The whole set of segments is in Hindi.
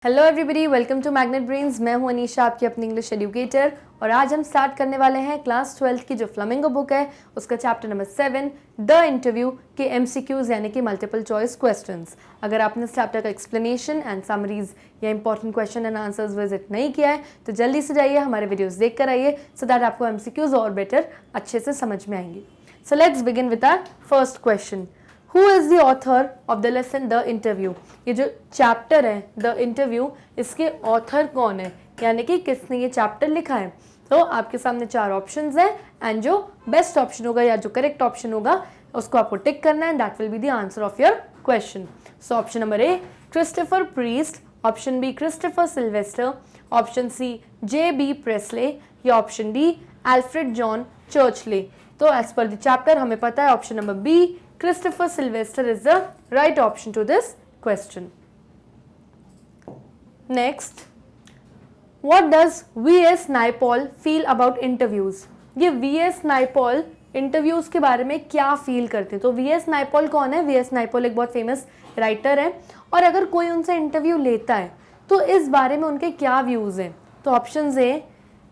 Hello everybody, welcome to magnet brains. मैं हूं अनीशा, आपकी अपनी इंग्लिश एजुकेटर। और आज हम स्टार्ट करने वाले हैं क्लास 12 की जो फ्लामिंगो बुक है उसका चैप्टर नंबर 7 द इंटरव्यू के एमसीक्यूज यानी कि मल्टीपल चॉइस क्वेश्चंस। अगर आपने इस चैप्टर का एक्सप्लेनेशन एंड समरीज या important question and answers visit नहीं किया है तो जल्दी से जाइए, हमारे वीडियोज़ देख कर आइए सो दैट आपको एमसीक्यूज और बेटर अच्छे से समझ में आएंगी। So let's begin with our first question. Who is the author of the lesson The Interview? ये जो चैप्टर है द इंटरव्यू, इसके ऑथर कौन है, यानी कि किसने ये चैप्टर लिखा है। तो आपके सामने 4 ऑप्शंस हैं एंड जो बेस्ट ऑप्शन होगा या जो करेक्ट ऑप्शन होगा उसको आपको टिक करना है। That will be the answer of your question. So option number A Christopher Priest, option B Christopher Sylvester, option C J.B. Presley या option D Alfred John Churchley. तो एज पर द चैप्टर हमें पता है option number B Christopher Sylvester is the right option to this question. Next, what does V.S. Naipaul feel about interviews? ये V.S. Naipaul इंटरव्यूज के बारे में क्या फील करते हैं। तो V.S. Naipaul कौन है? V.S. Naipaul एक बहुत फेमस राइटर है और अगर कोई उनसे इंटरव्यू लेता है तो इस बारे में उनके क्या व्यूज़ हैं। तो ऑप्शन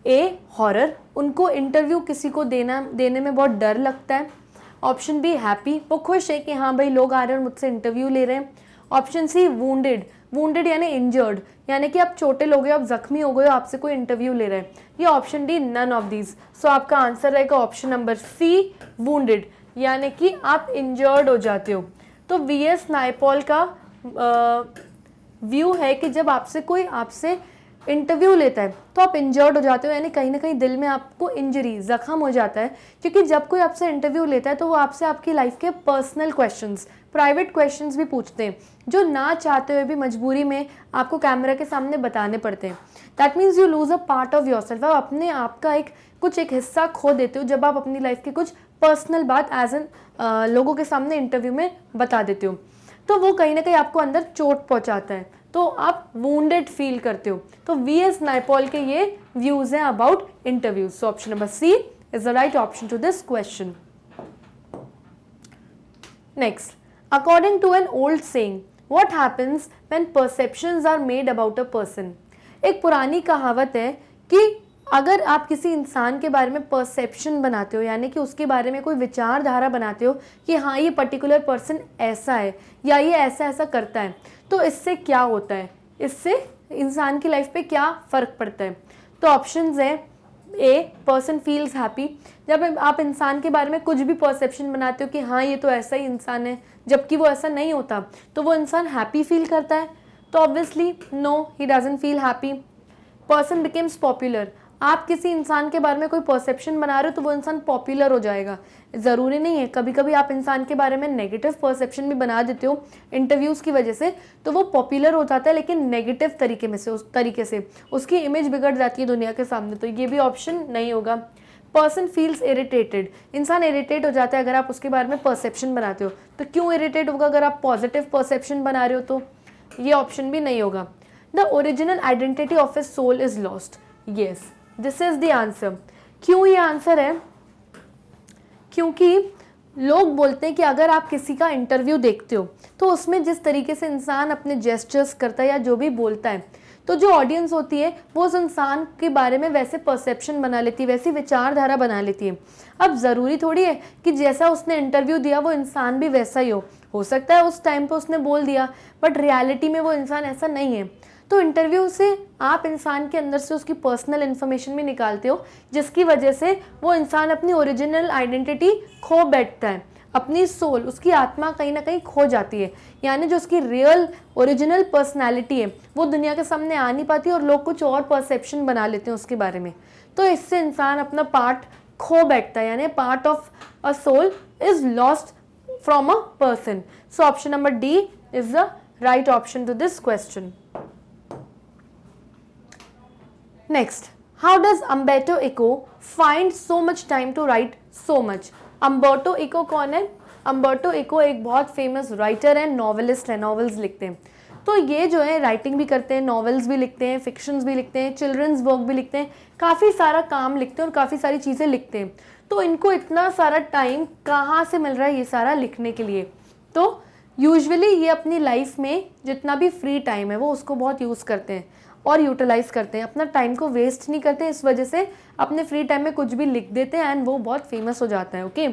ए हॉरर, उनको इंटरव्यू किसी को देने में बहुत डर लगता है। ऑप्शन बी हैप्पी, वो खुश है कि हाँ भाई लोग आ रहे हैं और मुझसे इंटरव्यू ले रहे हैं। ऑप्शन सी वूंडेड यानी इंजर्ड, यानी कि आप चोटे लोग हो, आप जख्मी हो गए हो, आपसे कोई इंटरव्यू ले रहे हैं। ये option D none of these. So आपका आंसर रहेगा ऑप्शन नंबर सी वूंडेड, यानी कि आप इंजर्ड हो जाते हो। तो V.S. नायपॉल का व्यू है कि जब कोई आपसे इंटरव्यू लेता है तो आप इंजर्ड हो जाते हो, यानी कहीं ना कहीं दिल में आपको इंजरी जख्म हो जाता है। क्योंकि जब कोई आपसे इंटरव्यू लेता है तो वो आपसे आपकी लाइफ के पर्सनल क्वेश्चंस, प्राइवेट क्वेश्चंस भी पूछते हैं जो ना चाहते हुए भी मजबूरी में आपको कैमरा के सामने बताने पड़ते हैं। That means you lose a part of your self. आप अपने आप का एक हिस्सा खो देते हो जब आप अपनी लाइफ की कुछ पर्सनल बात एज एन लोगों के सामने इंटरव्यू में बता देते हो। तो वो कहीं ना कहीं आपको अंदर चोट पहुँचाता है, तो आप वूंडेड फील करते हो। तो V.S. नायपॉल के ये व्यूज हैं about interviews. So option number C is the right option to this question. Next, according to an old saying what happens when perceptions are made about a person. एक पुरानी कहावत है कि अगर आप किसी इंसान के बारे में परसेप्शन बनाते हो, यानी कि उसके बारे में कोई विचारधारा बनाते हो कि हाँ ये पर्टिकुलर पर्सन ऐसा है या ये ऐसा ऐसा करता है, तो इससे क्या होता है, इससे इंसान की लाइफ पे क्या फ़र्क पड़ता है। तो ऑप्शंस है ए पर्सन फील्स हैप्पी, जब आप इंसान के बारे में कुछ भी परसेप्शन बनाते हो कि हाँ ये तो ऐसा ही इंसान है जबकि वो ऐसा नहीं होता, तो वो इंसान हैप्पी फील करता है। तो obviously no, he doesn't feel happy. Person becomes popular, आप किसी इंसान के बारे में कोई परसेप्शन बना रहे हो तो वो इंसान पॉपुलर हो जाएगा। ज़रूरी नहीं है, कभी कभी आप इंसान के बारे में नेगेटिव परसेप्शन भी बना देते हो इंटरव्यूज़ की वजह से, तो वो पॉपुलर हो जाता है लेकिन नेगेटिव तरीके से उसकी इमेज बिगड़ जाती है दुनिया के सामने। तो ये भी ऑप्शन नहीं होगा। पर्सन फील्स इरिटेटेड, इंसान इरिटेट हो जाता है अगर आप उसके बारे में परसेप्शन बनाते हो। तो क्यों इरिटेट होगा अगर आप पॉजिटिव परसेप्शन बना रहे हो, तो ये ऑप्शन भी नहीं होगा। The original identity of a soul is lost, yes this is the answer. क्यों ये आंसर है? क्योंकि लोग बोलते हैं कि अगर आप किसी का इंटरव्यू देखते हो तो उसमें जिस तरीके से इंसान अपने जेस्चर्स करता है या जो भी बोलता है, तो जो ऑडियंस होती है वो उस इंसान के बारे में वैसे परसेप्शन बना लेती है, वैसी विचारधारा बना लेती है। अब ज़रूरी थोड़ी है कि जैसा उसने इंटरव्यू दिया वो इंसान भी वैसा ही हो सकता है उस टाइम पे उसने बोल दिया, बट रियलिटी में वो इंसान ऐसा नहीं है। तो इंटरव्यू से आप इंसान के अंदर से उसकी पर्सनल इन्फॉर्मेशन भी निकालते हो, जिसकी वजह से वो इंसान अपनी ओरिजिनल आइडेंटिटी खो बैठता है, अपनी सोल, उसकी आत्मा कहीं ना कहीं खो जाती है। यानी जो उसकी रियल ओरिजिनल पर्सनैलिटी है वो दुनिया के सामने आ नहीं पाती और लोग कुछ और परसेप्शन बना लेते हैं उसके बारे में। तो इससे इंसान अपना पार्ट खो बैठता है, यानी part of a soul is lost from a person. So option number D is the right option to this question. Next, how does Umberto Eco find so much time to write so much? Umberto Eco कौन है? Umberto Eco एक बहुत फेमस राइटर है, नॉवेलिस्ट है, नॉवेल्स लिखते हैं। तो ये जो है राइटिंग भी करते हैं, नॉवेल्स भी लिखते हैं, फिक्शंस भी लिखते हैं, चिल्ड्रंस वर्क भी लिखते हैं, काफ़ी सारा काम लिखते हैं और काफ़ी सारी चीज़ें लिखते हैं। तो इनको इतना सारा टाइम कहाँ से मिल रहा है ये सारा लिखने के लिए? तो यूजुअली ये अपनी लाइफ में जितना भी फ्री टाइम है वो उसको बहुत यूज़ करते हैं और यूटिलाइज करते हैं, अपना टाइम को वेस्ट नहीं करते हैं, इस वजह से अपने फ्री टाइम में कुछ भी लिख देते हैं एंड वो बहुत फेमस हो जाता है। ओके,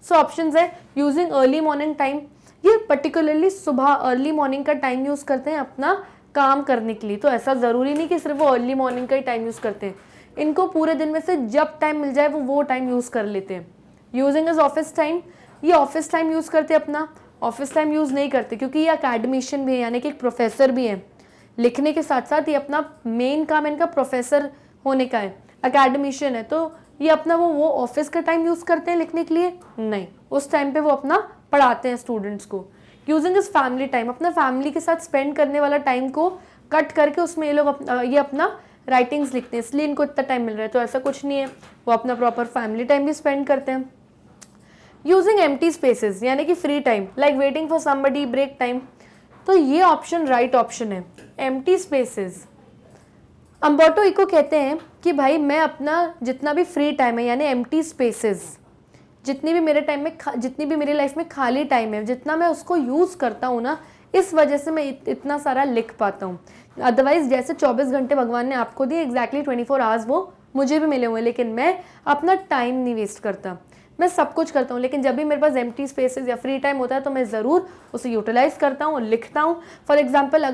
सो ऑप्शंस है यूजिंग अर्ली मॉर्निंग टाइम, ये पर्टिकुलरली सुबह अर्ली मॉर्निंग का टाइम यूज़ करते हैं अपना काम करने के लिए। तो ऐसा ज़रूरी नहीं कि सिर्फ वो अर्ली मॉर्निंग का ही टाइम यूज़ करते हैं, इनको पूरे दिन में से जब टाइम मिल जाए वो टाइम यूज़ कर लेते हैं। यूजिंग इज ऑफिस टाइम, ये ऑफिस टाइम यूज़ करते हैं अपना, ऑफिस टाइम यूज़ नहीं करते क्योंकि ये अकेडमिशियन भी है, यानी कि एक प्रोफेसर भी है। लिखने के साथ साथ ये अपना मेन काम इनका प्रोफेसर होने का है, अकेडमिशियन है, तो ये अपना वो ऑफिस का टाइम यूज़ करते हैं लिखने के लिए? नहीं, उस टाइम पे वो अपना पढ़ाते हैं स्टूडेंट्स को। यूजिंग इज फैमिली टाइम, अपना फैमिली के साथ स्पेंड करने वाला टाइम को कट करके उसमें ये लोग ये अपना राइटिंग्स लिखते हैं, इसलिए इनको इतना टाइम मिल रहा है। तो ऐसा कुछ नहीं है, वो अपना प्रॉपर फैमिली टाइम भी स्पेंड करते हैं। यूजिंग एम्प्टी स्पेसेस, यानी कि free time, like waiting for somebody, break time, तो ये ऑप्शन राइट ऑप्शन है, एम्प्टी स्पेसेस। अम्बर्टो इको कहते हैं कि भाई मैं अपना जितना भी फ्री टाइम है यानी एम्प्टी स्पेसेस, जितनी भी मेरे टाइम में जितनी भी मेरी लाइफ में खाली टाइम है, जितना मैं उसको यूज़ करता हूँ ना, इस वजह से मैं इतना सारा लिख पाता हूँ। अदरवाइज जैसे 24 घंटे भगवान ने आपको दिए, एग्जैक्टली 24 आवर्स वो मुझे भी मिले हुए हैं, लेकिन मैं अपना टाइम नहीं वेस्ट करता, मैं सब कुछ करता हूँ। लेकिन जब भी मेरे पास एम्प्टी स्पेसेस या फ्री टाइम होता है तो मैं ज़रूर उसे यूटिलाइज़ करता हूँ और लिखता हूँ। फॉर एग्जाम्पल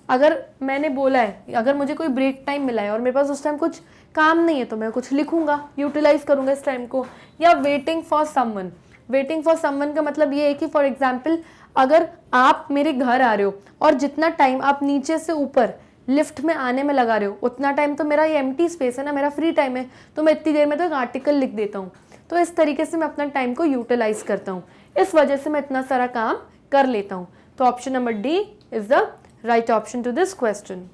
अगर मैंने बोला है, अगर मुझे कोई ब्रेक टाइम मिला है और मेरे पास उस टाइम कुछ काम नहीं है तो मैं कुछ लिखूंगा, यूटिलाइज करूंगा इस टाइम को। या waiting for someone, waiting for someone का मतलब ये है कि फॉर एग्जाम्पल अगर आप मेरे घर आ रहे हो और जितना टाइम आप नीचे से ऊपर लिफ्ट में आने में लगा रहे हो उतना टाइम तो मेरा ये एम्प्टी स्पेस है ना, मेरा फ्री टाइम है, तो मैं इतनी देर में तो एक आर्टिकल लिख देता हूँ। तो इस तरीके से मैं अपना टाइम को यूटिलाइज करता हूँ, इस वजह से मैं इतना सारा काम कर लेता हूँ। तो option number D is the right option to this question.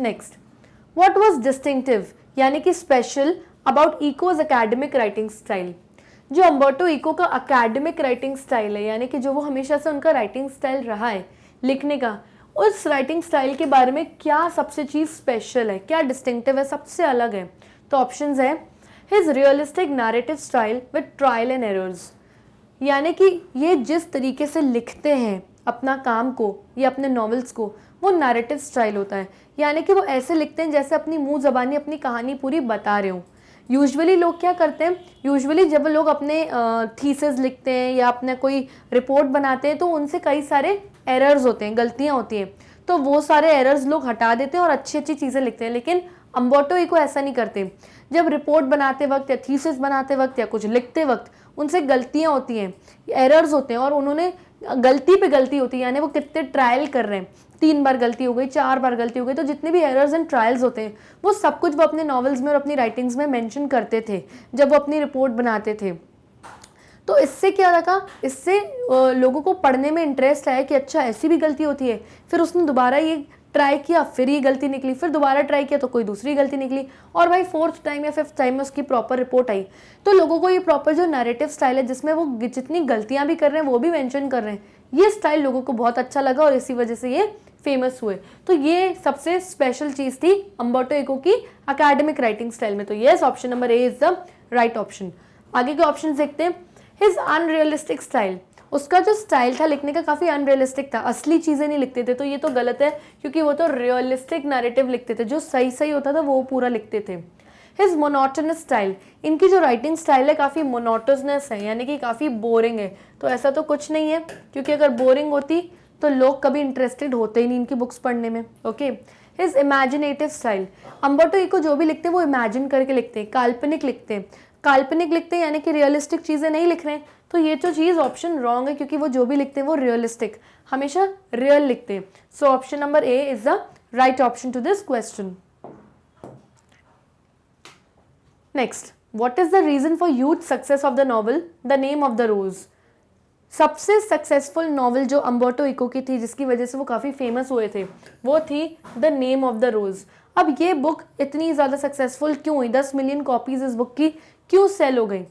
Next, what was distinctive यानी कि special about Eco's academic writing style. जो अम्बर्टो इको का एकेडमिक राइटिंग स्टाइल है, यानी कि जो वो हमेशा से उनका राइटिंग स्टाइल रहा है लिखने का, उस राइटिंग स्टाइल के बारे में क्या सबसे चीज़ स्पेशल है, क्या डिस्टिंक्टिव है, सबसे अलग है। तो ऑप्शंस है his realistic narrative style with trial and errors, यानी कि ये जिस तरीके से लिखते हैं अपना काम को या अपने नॉवेल्स को, वो नैरेटिव स्टाइल होता है, यानी कि वो ऐसे लिखते हैं जैसे अपनी मुंह ज़बानी अपनी कहानी पूरी बता रहे हो। यूजुअली लोग क्या करते हैं, यूजुअली जब लोग अपने थीसिस लिखते हैं या अपने कोई रिपोर्ट बनाते हैं तो उनसे कई सारे एरर्स होते हैं, गलतियां होती हैं, तो वो सारे एरर्स लोग हटा देते हैं और अच्छी अच्छी चीज़ें लिखते हैं। लेकिन अम्बर्टो इको ऐसा नहीं करते, जब रिपोर्ट बनाते वक्त या थीसिस बनाते वक्त या कुछ लिखते वक्त उनसे गलतियां होती हैं, एरर्स होते हैं, और उन्होंने गलती पे गलती होती है, यानी वो कितने ट्रायल कर रहे हैं, 3 बार गलती हो गई, 4 बार गलती हो गई, तो जितने भी एरर्स एंड ट्रायल्स होते हैं वो सब कुछ वो अपने नॉवेल्स में और अपनी राइटिंग्स में मेंशन करते थे जब वो अपनी रिपोर्ट बनाते थे। तो इससे क्या लगा, इससे लोगों को पढ़ने में इंटरेस्ट आया कि अच्छा ऐसी भी गलती होती है। फिर उसने दोबारा ये ट्राई किया, फिर ये गलती निकली, फिर दोबारा ट्राई किया तो कोई दूसरी गलती निकली, और भाई 4th टाइम या 5th टाइम में उसकी प्रॉपर रिपोर्ट आई। तो लोगों को ये प्रॉपर जो नैरेटिव स्टाइल है जिसमें वो जितनी गलतियां भी कर रहे हैं वो भी मेंशन कर रहे हैं, ये स्टाइल लोगों को बहुत अच्छा लगा और इसी वजह से ये फेमस हुए। तो ये सबसे स्पेशल चीज़ थी अम्बर्टो इको की एकेडमिक राइटिंग स्टाइल में। तो yes, option number A is the right option. आगे के ऑप्शन देखते हैं। हिज अनरियलिस्टिक स्टाइल, उसका जो स्टाइल था लिखने का काफ़ी अनरियलिस्टिक था, असली चीज़ें नहीं लिखते थे, तो ये तो गलत है क्योंकि वो तो रियलिस्टिक नैरेटिव लिखते थे, जो सही सही होता था वो पूरा लिखते थे। हिज मोनोटोनस स्टाइल, इनकी जो राइटिंग स्टाइल है काफ़ी मोनोटोनस है, यानी कि काफ़ी बोरिंग है। तो ऐसा तो कुछ नहीं है, क्योंकि अगर बोरिंग होती तो लोग कभी इंटरेस्टेड होते ही नहीं इनकी बुक्स पढ़ने में। Okay, his imaginative style, Umberto Eco जो भी लिखते हैं वो इमेजिन करके लिखते हैं, काल्पनिक लिखते हैं, काल्पनिक लिखते हैं, यानी कि रियलिस्टिक चीज़ें नहीं लिख रहे हैं। तो ये तो चीज़ ऑप्शन रॉन्ग है, क्योंकि वो जो भी लिखते हैं वो रियलिस्टिक, हमेशा रियल लिखते हैं। So option number A is the right option to this question. Next, what is the reason for huge success of the novel the name of the rose. सबसे सक्सेसफुल नॉवल जो अम्बर्टो इको की थी, जिसकी वजह से वो काफ़ी फेमस हुए थे, वो थी द नेम ऑफ द रोज। अब ये बुक इतनी ज़्यादा सक्सेसफुल क्यों हुई, 10 मिलियन कॉपीज इस बुक की क्यों सेल हो गई?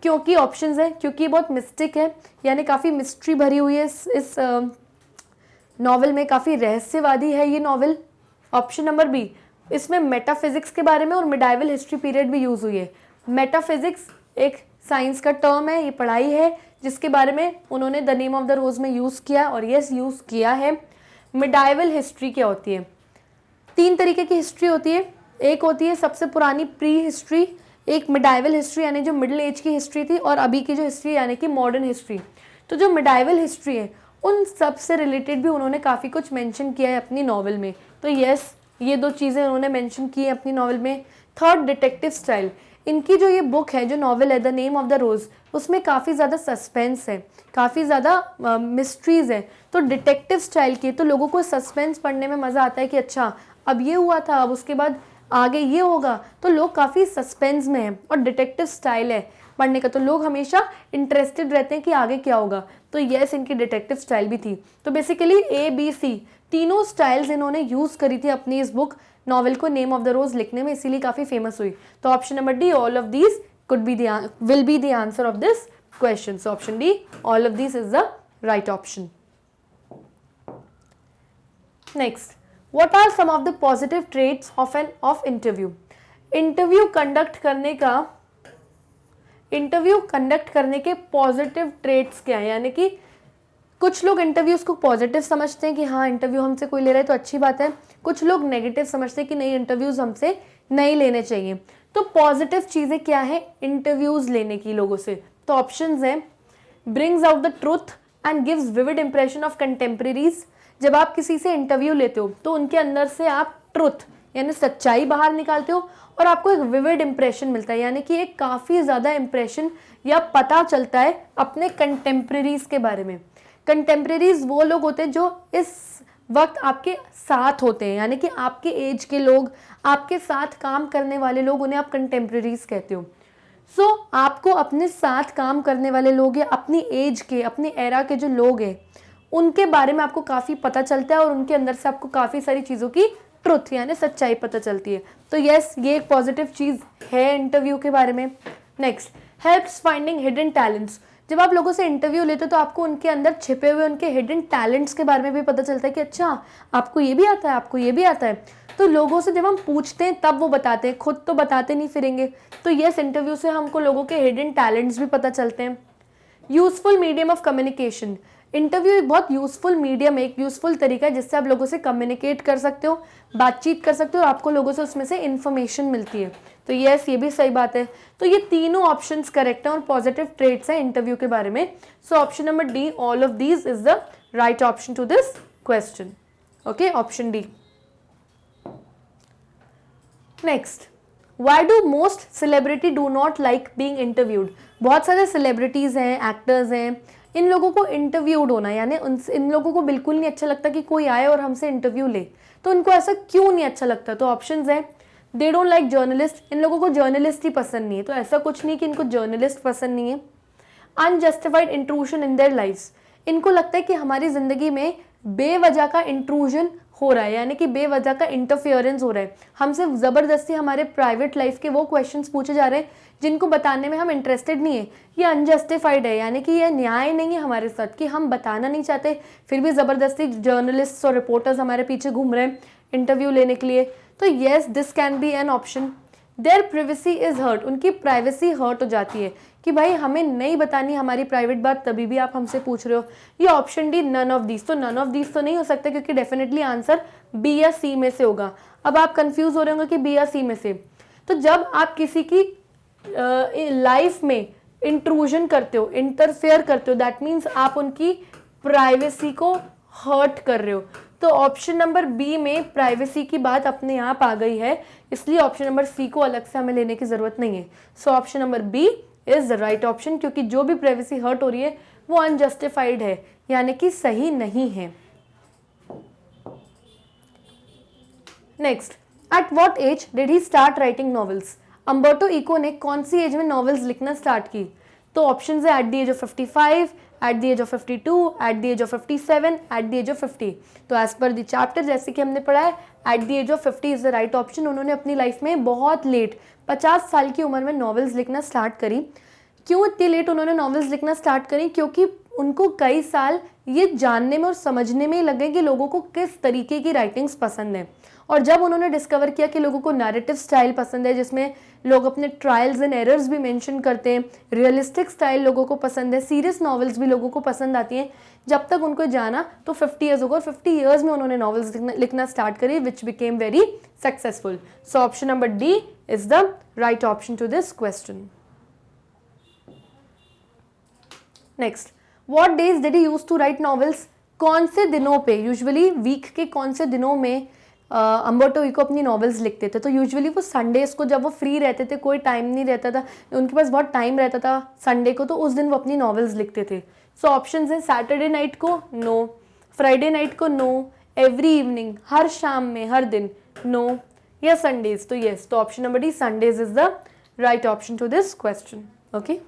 क्योंकि ऑप्शंस है, क्योंकि बहुत मिस्टिक है, यानी काफ़ी मिस्ट्री भरी हुई है इस नॉवल में, काफ़ी रहस्यवादी है ये नॉवल। ऑप्शन नंबर बी, इसमें मेटाफिजिक्स के बारे में और मिडाइवल हिस्ट्री पीरियड भी यूज़ हुई है। मेटाफिजिक्स एक साइंस का टर्म है, ये पढ़ाई है जिसके बारे में उन्होंने द नेम ऑफ द रोज में यूज़ किया, और यस यूज़ किया है। मिडाइवल हिस्ट्री क्या होती है? 3 तरीके की हिस्ट्री होती है। एक होती है सबसे पुरानी प्री हिस्ट्री, एक मिडाइवल हिस्ट्री यानी जो मिडिल एज की हिस्ट्री थी, और अभी की जो हिस्ट्री यानी कि मॉडर्न हिस्ट्री। तो जो मिडाइवल हिस्ट्री है उन सब से रिलेटेड भी उन्होंने काफ़ी कुछ मेंशन किया है अपनी नॉवल में। तो यस, ये 2 चीज़ें उन्होंने मेंशन की है अपनी नॉवल में। Third, detective style. इनकी जो ये बुक है, जो नॉवल है द नेम ऑफ द रोज़, उसमें काफ़ी ज़्यादा सस्पेंस है, काफ़ी ज़्यादा मिस्ट्रीज़ है। तो डिटेक्टिव स्टाइल की, तो लोगों को सस्पेंस पढ़ने में मज़ा आता है कि अच्छा अब ये हुआ था, अब उसके बाद आगे ये होगा, तो लोग काफ़ी सस्पेंस में हैं। और डिटेक्टिव स्टाइल है पढ़ने का, तो लोग हमेशा इंटरेस्टेड रहते हैं कि आगे क्या होगा। तो यस, इनकी डिटेक्टिव स्टाइल भी थी। तो बेसिकली ABC तीनों स्टाइल्स इन्होंने यूज़ करी थी अपनी इस बुक नॉवल को नेम ऑफ द रोज लिखने में, इसीलिए काफ़ी फेमस हुई। तो option number D, all of these will be the answer of this question. So option D, all of these is the right option. Next, what are some of the positive traits of interview? Interview conduct करने के पॉजिटिव ट्रेट्स क्या है? यानी कि कुछ लोग इंटरव्यूज को पॉजिटिव समझते हैं कि हाँ इंटरव्यू हमसे कोई ले रहा है तो अच्छी बात है, कुछ लोग नेगेटिव समझते हैं कि नहीं इंटरव्यूज हमसे नहीं लेने चाहिए। तो पॉजिटिव चीज़ें क्या है इंटरव्यूज लेने की लोगों से? तो ऑप्शंस हैं, brings out the truth and gives vivid impression of contemporaries. जब आप किसी से इंटरव्यू लेते हो तो उनके अंदर से आप ट्रुथ यानी सच्चाई बाहर निकालते हो, और आपको एक विविड इंप्रेशन मिलता है, यानी कि एक काफ़ी ज़्यादा इंप्रेशन या पता चलता है अपने कंटेम्प्रेरीज के बारे में। कंटेम्प्रेरीज वो लोग होते हैं जो इस वक्त आपके साथ होते हैं, यानी कि आपके एज के लोग, आपके साथ काम करने वाले लोग, उन्हें आप कंटेम्प्रेरीज कहते हो। सो आपको अपने साथ काम करने वाले लोग या अपनी एज के, अपनी एरा के जो लोग हैं उनके बारे में आपको काफ़ी पता चलता है, और उनके अंदर से आपको काफ़ी सारी चीज़ों की ट्रुथ यानी सच्चाई पता चलती है। तो यस, ये एक पॉजिटिव चीज़ है इंटरव्यू के बारे में। Next, helps finding hidden talents. जब आप लोगों से इंटरव्यू लेते हो तो आपको उनके अंदर छिपे हुए उनके हिडन टैलेंट्स के बारे में भी पता चलता है कि अच्छा आपको ये भी आता है, आपको ये भी आता है। तो लोगों से जब हम पूछते हैं तब वो बताते हैं, खुद तो बताते नहीं फिरेंगे। तो यस, इंटरव्यू से हमको लोगों के हिडन टैलेंट्स भी पता चलते हैं। Useful medium of communication. Interview एक बहुत यूजफुल मीडियम है, एक यूजफुल तरीका है जिससे आप लोगों से कम्युनिकेट कर सकते हो, बातचीत कर सकते हो, और आपको लोगों से उसमें से इन्फॉर्मेशन मिलती है। तो यस, ये भी सही बात है। तो ये तीनों ऑप्शंस करेक्ट हैं और पॉजिटिव ट्रेट्स हैं इंटरव्यू के बारे में। So option number D, all of these is the right option to this question. Okay, option D. Next, why do most celebrity do not like being interviewed? बहुत सारे सेलिब्रिटीज़ हैं, एक्टर्स हैं, इन लोगों को इंटरव्यूड होना यानी इन लोगों को बिल्कुल नहीं अच्छा लगता कि कोई आए और हमसे इंटरव्यू ले। तो उनको ऐसा क्यों नहीं अच्छा लगता? तो ऑप्शंस हैं, दे डोंट लाइक जर्नलिस्ट। इन लोगों को जर्नलिस्ट ही पसंद नहीं है, तो ऐसा कुछ नहीं कि इनको जर्नलिस्ट पसंद नहीं है। Unjustified intrusion in their lifes. इनको लगता है कि हमारी ज़िंदगी में बेवजह का इंट्रूजन हो रहा है, यानी कि बेवजह का इंटरफियरेंस हो रहा है, हमसे ज़बरदस्ती हमारे प्राइवेट लाइफ के वो क्वेश्चंस पूछे जा रहे हैं जिनको बताने में हम इंटरेस्टेड नहीं है। ये अनजस्टिफाइड है, यानी कि ये न्याय नहीं है हमारे साथ कि हम बताना नहीं चाहते, फिर भी ज़बरदस्ती जर्नलिस्ट और रिपोर्टर्स हमारे पीछे घूम रहे हैं इंटरव्यू लेने के लिए। तो yes, this can be an option. Their privacy is hurt. उनकी प्राइवेसी हर्ट हो जाती है कि भाई हमें नहीं बतानी हमारी प्राइवेट बात, तभी भी आप हमसे पूछ रहे हो। ये option D, none of these. तो नन ऑफ दीज तो नहीं हो सकता क्योंकि डेफिनेटली आंसर बी या सी में से होगा। अब आप कंफ्यूज हो रहे होंगे कि बी या सी में से। तो जब आप किसी की लाइफ में इंट्रूजन करते हो, इंटरफेयर करते हो, दैट मीन्स आप उनकी प्राइवेसी को हर्ट कर रहे हो। तो ऑप्शन नंबर बी में प्राइवेसी की बात अपने आप आ गई है, इसलिए ऑप्शन नंबर सी को अलग से हमें लेने की जरूरत नहीं है। So option number B is the right option, क्योंकि जो भी प्राइवेसी हर्ट हो रही है वो अनजस्टिफाइड है, यानी कि सही नहीं है। Next, at what age did he start writing novels? Umberto Eco ने कौन सी एज में नॉवेल्स लिखना स्टार्ट की? तो ऑप्शन है, at the age of 55, at the age of 52, at the age of 57, at the age of 50। तो एज पर द चैप्टर, जैसे कि हमने पढ़ा है, at the age of 50 is the right option. उन्होंने अपनी लाइफ में बहुत लेट 50 साल की उम्र में नॉवेल्स लिखना स्टार्ट करी। क्यों इतनी लेट उन्होंने नॉवेल्स लिखना स्टार्ट करी? क्योंकि उनको कई साल ये जानने में और समझने में ही लगे कि लोगों को किस तरीके की राइटिंग्स पसंद है। और जब उन्होंने डिस्कवर किया कि लोगों को नैरेटिव स्टाइल पसंद है जिसमें लोग अपने ट्रायल्स एंड एरर्स भी मेंशन करते हैं, रियलिस्टिक स्टाइल लोगों को पसंद है, सीरियस नॉवेल्स भी लोगों को पसंद आती हैं, जब तक उनको जाना तो 50 ईयर्स होगा और 50 ईयर्स में उन्होंने नॉवेल्स लिखना स्टार्ट करी which became very successful. So option number D is the right option to this question. Next, what days did he use to write novels? कौन से दिनों पे, यूजुअली वीक के कौन से दिनों में अम्बर्टो इको अपनी नॉवेल्स लिखते थे? तो यूजुअली वो संडेज को, जब वो फ्री रहते थे, कोई टाइम नहीं रहता था, उनके पास बहुत टाइम रहता था संडे को, तो उस दिन वो अपनी नॉवेल्स लिखते थे। सो ऑप्शंस हैं सैटरडे नाइट को नो, फ्राइडे नाइट को नो, एवरी इवनिंग, हर शाम में, हर दिन नो, या संडेज तो यस। तो option number D Sundays is the right option to this question. Okay,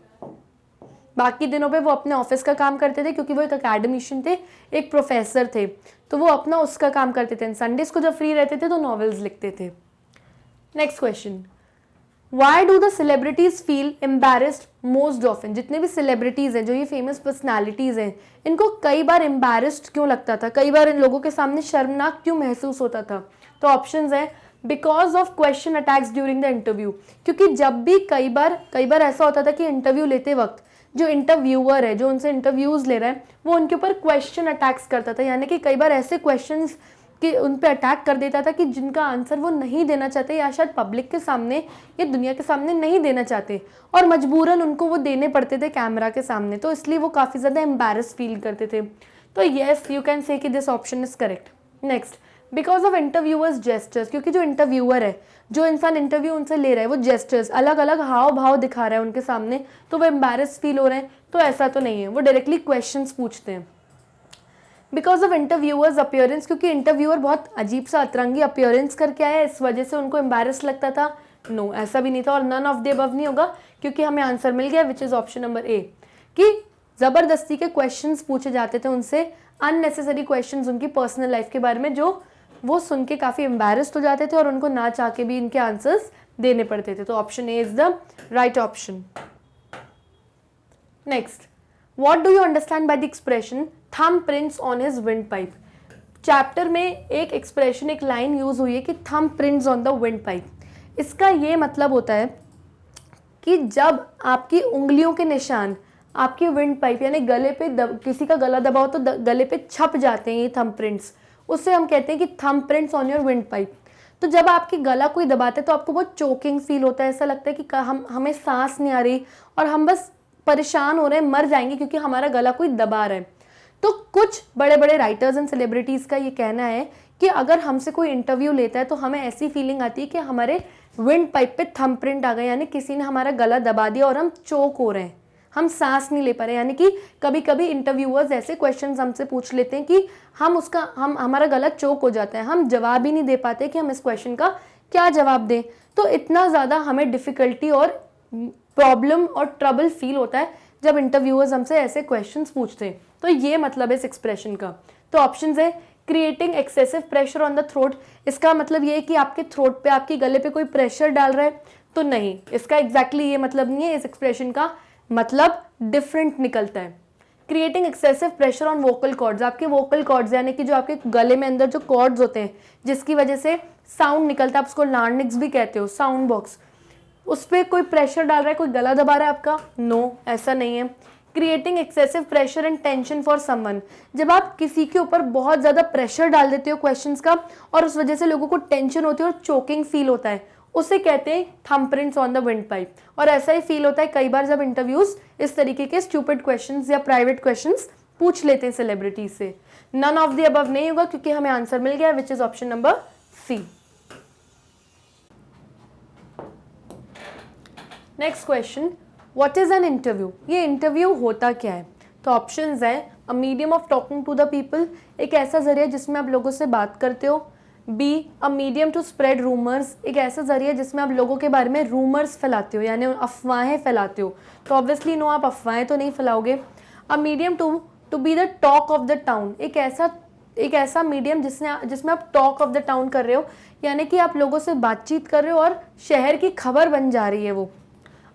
बाकी दिनों पे वो अपने ऑफिस का काम करते थे क्योंकि वो एक अकेडमिशियन थे, एक प्रोफेसर थे, तो वो अपना उसका काम करते थे। संडेज को जब फ्री रहते थे तो नॉवेल्स लिखते थे। Next question, why do the celebrities feel embarrassed most often? जितने भी सेलिब्रिटीज हैं, जो ये फेमस पर्सनैलिटीज हैं, इनको कई बार एम्बैरेस्ड क्यों लगता था, कई बार इन लोगों के सामने शर्मनाक क्यों महसूस होता था? तो ऑप्शंस हैं because of question attacks during the interview, क्योंकि जब भी कई बार ऐसा होता था कि इंटरव्यू लेते वक्त जो इंटरव्यूअर है, जो उनसे इंटरव्यूज ले रहा है, वो उनके ऊपर क्वेश्चन अटैक्स करता था, यानी कि कई बार ऐसे क्वेश्चंस कि उन पे अटैक कर देता था कि जिनका आंसर वो नहीं देना चाहते, या शायद पब्लिक के सामने या दुनिया के सामने नहीं देना चाहते, और मजबूरन उनको वो देने पड़ते थे कैमरा के सामने, तो इसलिए वो काफ़ी ज़्यादा एम्बैरस फील करते थे। तो येस, यू कैन से कि this option is correct. Next, because of interviewers gestures, क्योंकि जो इंटरव्यूअर है, जो इंसान इंटरव्यू उनसे ले रहा है, वो जेस्टर्स, अलग अलग हाव भाव दिखा रहा है उनके सामने, तो वो एम्बैरस फील हो रहे हैं। तो ऐसा तो नहीं है, वो डायरेक्टली क्वेश्चंस पूछते हैं। बिकॉज ऑफ इंटरव्यूअर्स अपीयरेंस, क्योंकि इंटरव्यूअर बहुत अजीब सा अतरंगी अपीयरेंस करके आया है, इस वजह से उनको एम्बैरस लगता था। नो, ऐसा भी नहीं था, और नन ऑफ द अबव नहीं होगा, क्योंकि हमें आंसर मिल गया विच इज ऑप्शन नंबर ए, कि जबरदस्ती के क्वेश्चंस पूछे जाते थे उनसे, अननेसेसरी क्वेश्चंस उनकी पर्सनल लाइफ के बारे में, जो वो सुन के काफ़ी एम्बैरस्ड हो जाते थे और उनको ना चाह के भी इनके आंसर्स देने पड़ते थे। तो option A is the right option. Next, what do you understand by the expression thumb prints on his wind pipe? Chapter में एक एक्सप्रेशन, एक लाइन यूज हुई है कि thumb prints on the wind pipe. इसका ये मतलब होता है कि जब आपकी उंगलियों के निशान आपकी विंड पाइप यानी गले पे किसी का गला दबाओ तो गले पे छप जाते हैं ये थंब प्रिंट्स, उससे हम कहते हैं कि thumb prints on your wind pipe. तो जब आपकी गला कोई दबाते तो आपको बहुत चोकिंग फील होता है, ऐसा लगता है कि हमें सांस नहीं आ रही और हम बस परेशान हो रहे हैं, मर जाएंगे क्योंकि हमारा गला कोई दबा रहा है। तो कुछ बड़े बड़े राइटर्स एंड सेलिब्रिटीज़ का ये कहना है कि अगर हमसे कोई इंटरव्यू लेता है तो हमें ऐसी फीलिंग आती है कि हमारे विंड पाइप पे थंब प्रिंट आ गए, यानी किसी ने हमारा गला दबा दिया और हम चोक हो रहे हैं, हम सांस नहीं ले पा रहे। यानी कि कभी कभी इंटरव्यूअर्स ऐसे क्वेश्चंस हमसे पूछ लेते हैं कि हमारा गला चोक हो जाता है, हम जवाब ही नहीं दे पाते कि हम इस क्वेश्चन का क्या जवाब दें। तो इतना ज़्यादा हमें डिफ़िकल्टी और प्रॉब्लम और ट्रबल फील होता है जब इंटरव्यूअर्स हमसे ऐसे क्वेश्चंस पूछते हैं। तो ये मतलब है इस एक्सप्रेशन का। तो ऑप्शन है creating excessive pressure on the throat, इसका मतलब ये है कि आपके थ्रोट पे, आपके गले पे कोई प्रेशर डाल रहा है, तो नहीं, इसका एग्जैक्टली ये मतलब नहीं है। इस एक्सप्रेशन का मतलब डिफरेंट निकलता है। Creating excessive pressure on vocal cords, आपके वोकल कॉर्ड्स यानी कि जो आपके गले में अंदर जो कॉर्ड्स होते हैं जिसकी वजह से साउंड निकलता है, आप उसको लार्निक्स भी कहते हो, साउंड बॉक्स, उस पर कोई प्रेशर डाल रहा है, कोई गला दबा रहा है आपका? नो, ऐसा नहीं है। Creating excessive pressure and tension for someone, जब आप किसी के ऊपर बहुत ज़्यादा प्रेशर डाल देते हो क्वेश्चंस का और उस वजह से लोगों को टेंशन होती है और चोकिंग फील होता है, उसे कहते हैं thumb prints on the wind pipe. और ऐसा ही फील होता है कई बार जब इंटरव्यूज इस तरीके के स्टूपिड क्वेश्चंस या प्राइवेट क्वेश्चंस पूछ लेते हैं सेलिब्रिटीज से। नन ऑफ द अबव नहीं होगा क्योंकि हमें आंसर मिल गया which is option number C. Next question, what is an interview? ये इंटरव्यू होता क्या है? तो ऑप्शंस है a medium of talking to the people, एक ऐसा जरिया जिसमें आप लोगों से बात करते हो। Be a medium to spread rumours, एक ऐसा जरिया जिसमें आप लोगों के बारे में रूमर्स फैलाते हो यानी अफवाहें फैलाते हो। तो ऑब्वियसली नो, आप अफवाहें तो नहीं फैलाओगे। A medium to be the talk of the town, एक ऐसा मीडियम जिसमें आप टॉक ऑफ द टाउन कर रहे हो, यानी कि आप लोगों से बातचीत कर रहे हो और शहर की खबर बन जा रही है वो।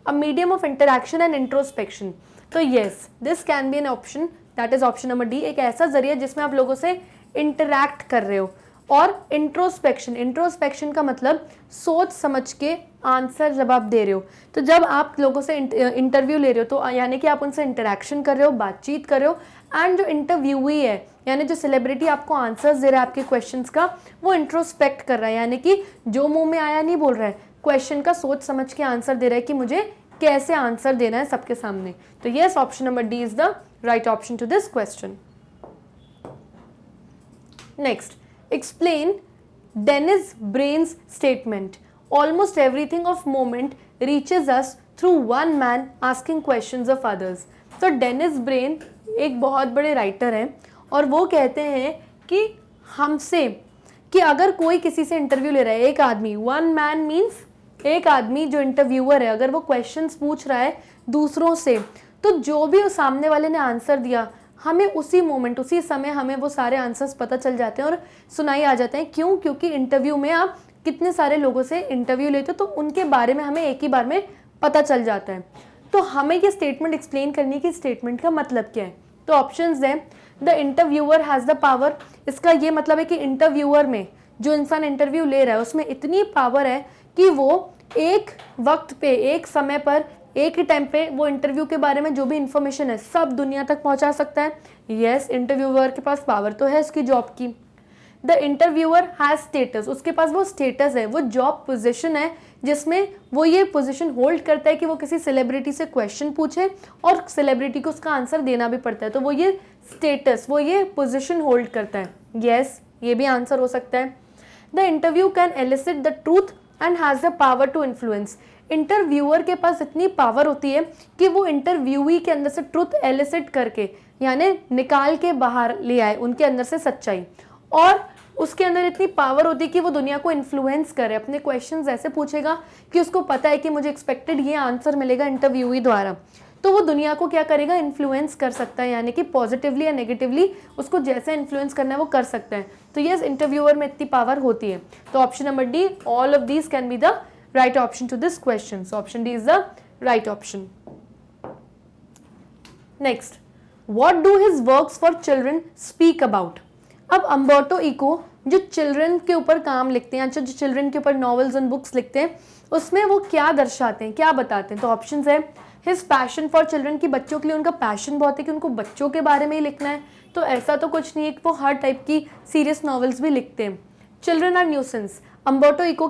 A medium of interaction and introspection, तो yes, this can be an option that is option number D, एक ऐसा जरिया जिसमें आप लोगों से इंटरैक्ट कर रहे हो। और इंट्रोस्पेक्शन, इंट्रोस्पेक्शन का मतलब सोच समझ के आंसर जब आप दे रहे हो, तो जब आप लोगों से इंटरव्यू ले रहे हो तो यानी कि आप उनसे इंटरेक्शन कर रहे हो, बातचीत कर रहे हो, एंड जो इंटरव्यूई है यानी जो सेलिब्रिटी आपको आंसर्स दे रहा है आपके क्वेश्चंस का, वो इंट्रोस्पेक्ट कर रहा है, यानी कि जो मुंह में आया नहीं बोल रहा है, क्वेश्चन का सोच समझ के आंसर दे रहा है कि मुझे कैसे आंसर देना है सबके सामने। तो yes, option number D is the right option to this question. Next, explain Dennis Brain's statement. Almost everything of moment reaches us through one man asking questions of others. तो डेनिस ब्रेन एक बहुत बड़े राइटर हैं और वो कहते हैं कि हमसे, कि अगर कोई किसी से इंटरव्यू ले रहा है, एक आदमी, वन मैन मीन्स एक आदमी जो इंटरव्यूअर है, अगर वो क्वेश्चंस पूछ रहा है दूसरों से, तो जो भी उस सामने वाले ने आंसर दिया, हमें उसी मोमेंट, उसी समय हमें वो सारे आंसर्स पता चल जाते हैं और सुनाई आ जाते हैं। क्यों? क्योंकि इंटरव्यू में आप कितने सारे लोगों से इंटरव्यू लेते हो तो उनके बारे में हमें एक ही बार में पता चल जाता है। तो हमें ये स्टेटमेंट एक्सप्लेन करनी है कि स्टेटमेंट का मतलब क्या है। तो ऑप्शंस हैं, the interviewer has the power. इसका ये मतलब है कि इंटरव्यूअर में, जो इंसान इंटरव्यू ले रहा है उसमें इतनी पावर है कि वो एक वक्त पे, एक समय पर, एक ही टाइम पे वो इंटरव्यू के बारे में जो भी इंफॉर्मेशन है सब दुनिया तक पहुंचा सकता है। यस, इंटरव्यूअर के पास पावर तो है उसकी जॉब की। द इंटरव्यूअर हैज स्टेटस, उसके पास वो स्टेटस है, वो जॉब पोजीशन है जिसमें वो ये पोजीशन होल्ड करता है कि वो किसी सेलिब्रिटी से क्वेश्चन पूछे और सेलिब्रिटी को उसका आंसर देना भी पड़ता है, तो वो ये स्टेटस, वो ये पोजीशन होल्ड करता है। यस, ये भी आंसर हो सकता है। The interview can elicit the truth and has the power to influence. Interviewer के पास इतनी पावर होती है कि वो इंटरव्यूई के अंदर से ट्रुथ एलिसिट करके, यानी निकाल के बाहर ले आए उनके अंदर से सच्चाई, और उसके अंदर इतनी पावर होती है कि वो दुनिया को इन्फ्लुएंस करे, अपने क्वेश्चंस ऐसे पूछेगा कि उसको पता है कि मुझे एक्सपेक्टेड ये आंसर मिलेगा इंटरव्यूई द्वारा, तो वो दुनिया को क्या करेगा, इन्फ्लुएंस कर सकता है, यानी कि पॉजिटिवली या नेगेटिवली उसको जैसे इन्फ्लुएंस करना है वो कर सकता है। तो यस, इंटरव्यूअर में इतनी पावर होती है। तो option number D, all of these can be the right option to this question. So option D is the right option. Next, what do his works for children speak about? अब अम्बर्टो इको जो चिल्ड्रन के ऊपर काम लिखते हैं, अच्छा जो चिल्ड्रन के ऊपर नॉवेल्स एंड बुक्स लिखते हैं, उसमें वो क्या दर्शाते हैं, क्या बताते हैं? तो ऑप्शंस है, हिज पैशन फॉर चिल्ड्रन, की बच्चों के लिए उनका पैशन बहुत है कि उनको बच्चों के बारे में ही लिखना है, तो ऐसा तो कुछ नहीं है कि वो हर टाइप की सीरियस नॉवेल्स भी लिखते हैं। Children are nuisance, Umberto Eco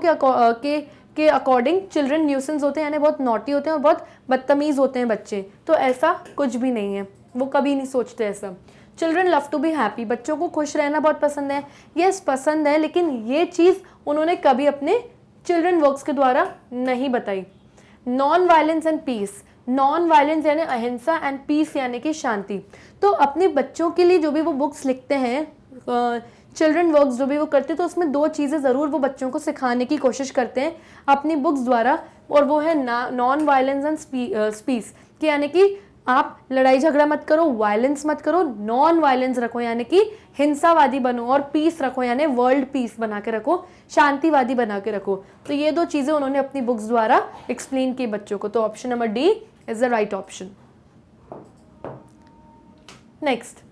के अकॉर्डिंग चिल्ड्रन न्यूसेंस होते हैं, यानी बहुत नॉटी होते हैं और बहुत बदतमीज़ होते हैं बच्चे, तो ऐसा कुछ भी नहीं है, वो कभी नहीं सोचते ऐसा। Children love to be happy, बच्चों को खुश रहना बहुत पसंद है, यस पसंद है, लेकिन ये चीज़ उन्होंने कभी अपने चिल्ड्रन वर्क्स के द्वारा नहीं बताई। Non violence and peace, non violence यानी अहिंसा एंड पीस यानी कि शांति, तो अपने बच्चों के लिए जो भी वो बुक्स लिखते हैं, चिल्ड्रन वर्क्स जो भी वो करते हैं, तो उसमें दो चीज़ें ज़रूर वो बच्चों को सिखाने की कोशिश करते हैं अपनी बुक्स द्वारा, और वो है नॉन वायलेंस एंड पीस, कि यानी कि आप लड़ाई झगड़ा मत करो, वायलेंस मत करो, नॉन वायलेंस रखो यानी कि हिंसावादी बनो, और पीस रखो यानी वर्ल्ड पीस बना के रखो, शांतिवादी बना के रखो। तो ये दो चीज़ें उन्होंने अपनी बुक्स द्वारा एक्सप्लेन की बच्चों को। तो option number D is the right option. Next,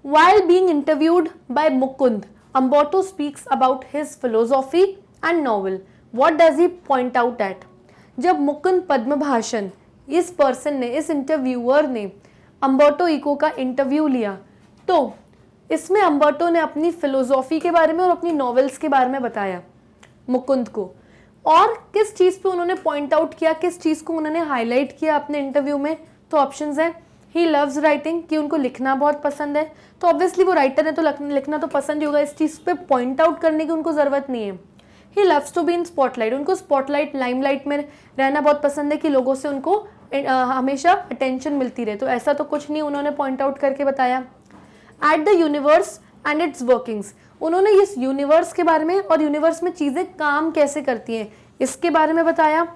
while being interviewed by Mukund, Umberto speaks about his philosophy and novel. What does he point out at? जब मुकुंद पद्म भाषण, इस पर्सन ने, इस इंटरव्यूअर ने अम्बर्टो इको का इंटरव्यू लिया, तो इसमें अम्बर्टो ने अपनी फिलोसॉफी के बारे में और अपनी नॉवेल्स के बारे में बताया मुकुंद को, और किस चीज़ पे उन्होंने पॉइंट आउट किया, किस चीज़ को उन्होंने हाईलाइट किया अपने इंटरव्यू में। तो ऑप्शंस हैं, ही लव्स राइटिंग, कि उनको लिखना बहुत पसंद है, तो ऑब्वियसली वो राइटर है तो लिखना तो पसंद ही होगा, इस चीज़ पे पॉइंट आउट करने की उनको ज़रूरत नहीं है। He loves to be in spotlight, उनको स्पॉटलाइट, लाइमलाइट में रहना बहुत पसंद है कि लोगों से उनको हमेशा अटेंशन मिलती रहे, तो ऐसा तो कुछ नहीं उन्होंने पॉइंट आउट करके बताया। At the universe and it's workings, उन्होंने इस यूनिवर्स के बारे में और यूनिवर्स में चीज़ें काम कैसे करती हैं इसके बारे में बताया,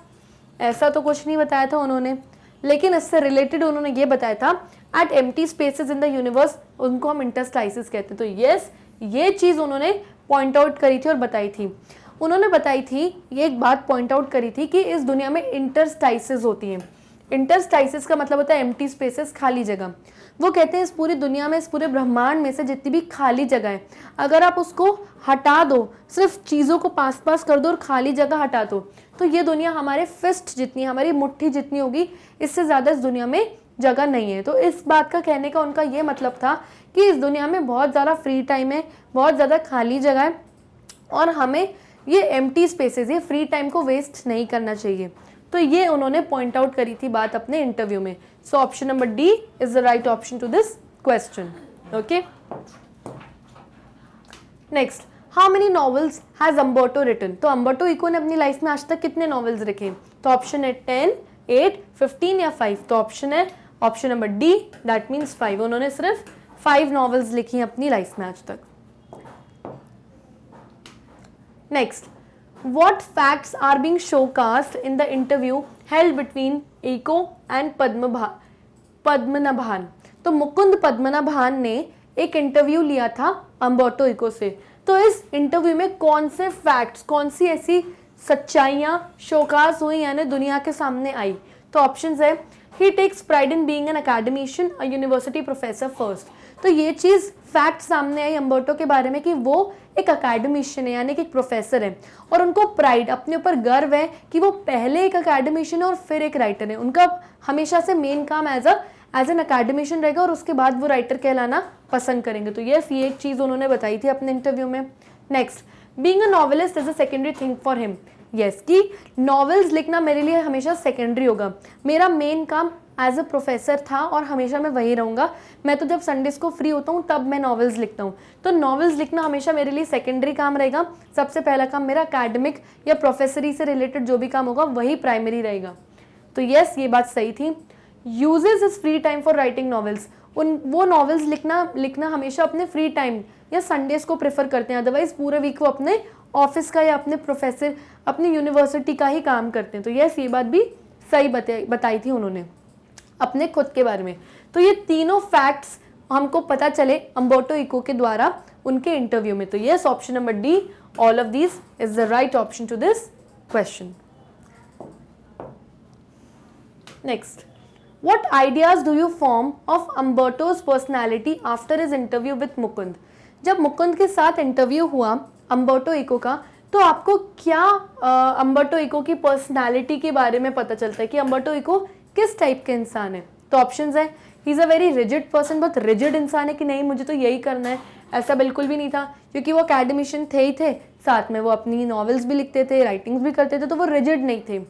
ऐसा तो कुछ नहीं बताया था उन्होंने, लेकिन इससे रिलेटेड उन्होंने ये बताया था at empty spaces in the universe, उनको हम इंटरस्टाइसिस कहते हैं। तो यस, ये चीज़ उन्होंने पॉइंट आउट करी थी और बताई थी। उन्होंने बताई थी, ये एक बात पॉइंट आउट करी थी कि इस दुनिया में इंटरस्टाइसिस होती हैं, इंटरस्टाइसिस का मतलब होता है एम्प्टी स्पेसेस, खाली जगह। वो कहते हैं इस पूरी दुनिया में, इस पूरे ब्रह्मांड में से जितनी भी खाली जगह है, अगर आप उसको हटा दो, सिर्फ चीज़ों को पास पास कर दो और खाली जगह हटा दो, तो ये दुनिया हमारे फिस्ट जितनी, हमारी मुट्ठी जितनी होगी, इससे ज़्यादा इस दुनिया में जगह नहीं है। तो इस बात का कहने का उनका ये मतलब था कि इस दुनिया में बहुत ज़्यादा फ्री टाइम है, बहुत ज़्यादा खाली जगह है, और हमें ये एम्प्टी स्पेसेस, ये फ्री टाइम को वेस्ट नहीं करना चाहिए। तो ये उन्होंने पॉइंट आउट करी थी बात अपने इंटरव्यू में। So option number D is the right option to this question. Okay, next, how many novels has Umberto written? तो अम्बर्टो इको ने अपनी लाइफ में आज तक कितने नॉवेल्स लिखे? तो ऑप्शन है 10, 8, 15 या 5। तो ऑप्शन है option number D, that means 5। उन्होंने सिर्फ 5 नॉवेल्स लिखी हैं अपनी लाइफ में आज तक। Next, what facts are being showcased in the interview held between Eco and Padmanabhan? तो मुकुंद पद्मनाभन ने एक इंटरव्यू लिया था अम्बर्टो इको से। तो इस इंटरव्यू में कौन से फैक्ट्स, कौन सी ऐसी सच्चाइयाँ शोकास हुई, यानी दुनिया के सामने आई? तो ऑप्शंस है, he takes pride in being an academician, a university professor first. तो ये चीज़ फैक्ट सामने आई अम्बर्टो के बारे में कि वो एक अकेडमिशियन है, यानी कि एक प्रोफेसर है, और उनको प्राइड, अपने ऊपर गर्व है कि वो पहले एक अकेडमिशियन और फिर एक राइटर है। उनका हमेशा से मेन काम एज एन अकेडमिशियन रहेगा और उसके बाद वो राइटर कहलाना पसंद करेंगे। तो ये एक चीज़ उन्होंने बताई थी अपने इंटरव्यू में। Next, being a novelist is a secondary thing for him. Yes, कि नॉवेल्स लिखना मेरे लिए हमेशा सेकेंडरी होगा, मेरा मेन काम एज अ प्रोफेसर था और हमेशा मैं वही रहूँगा। मैं तो जब संडेज को फ्री होता हूँ तब मैं नॉवेल्स लिखता हूँ। तो नॉवेल्स लिखना हमेशा मेरे लिए सेकेंडरी काम रहेगा। सबसे पहला काम मेरा एकेडमिक या प्रोफेसरी से रिलेटेड जो भी काम होगा वही प्राइमरी रहेगा। तो यस, ये बात सही थी। Uses is free time for writing novels. वो नॉवेल्स लिखना हमेशा अपने फ्री टाइम या संडेज को प्रेफर करते हैं, अदरवाइज पूरे वीक वो अपने ऑफिस का या अपने प्रोफेसर, अपनी यूनिवर्सिटी का ही काम करते हैं। तो यस, ये बात भी सही बताई थी उन्होंने अपने खुद के बारे में। तो ये तीनों फैक्ट्स हमको पता चले अम्बर्टो इको के द्वारा उनके इंटरव्यू में। तो yes, option number D, all of these is the right option to this question. Next, what ideas do you form of Umberto's personality after his interview with Mukund? जब मुकुंद के साथ इंटरव्यू हुआ अम्बर्टो इको का, तो आपको क्या अम्बर्टो इको की पर्सनैलिटी के बारे में पता चलता है कि अम्बर्टो इको किस टाइप के इंसान है? तो ऑप्शंस है, he is a very rigid person, बहुत रिजिड इंसान है कि नहीं मुझे तो यही करना है, ऐसा बिल्कुल भी नहीं था, क्योंकि वो अकेडमिशियन थे ही थे, साथ में वो अपनी नॉवेल्स भी लिखते थे, राइटिंग्स भी करते थे, तो वो रिजिड नहीं थे।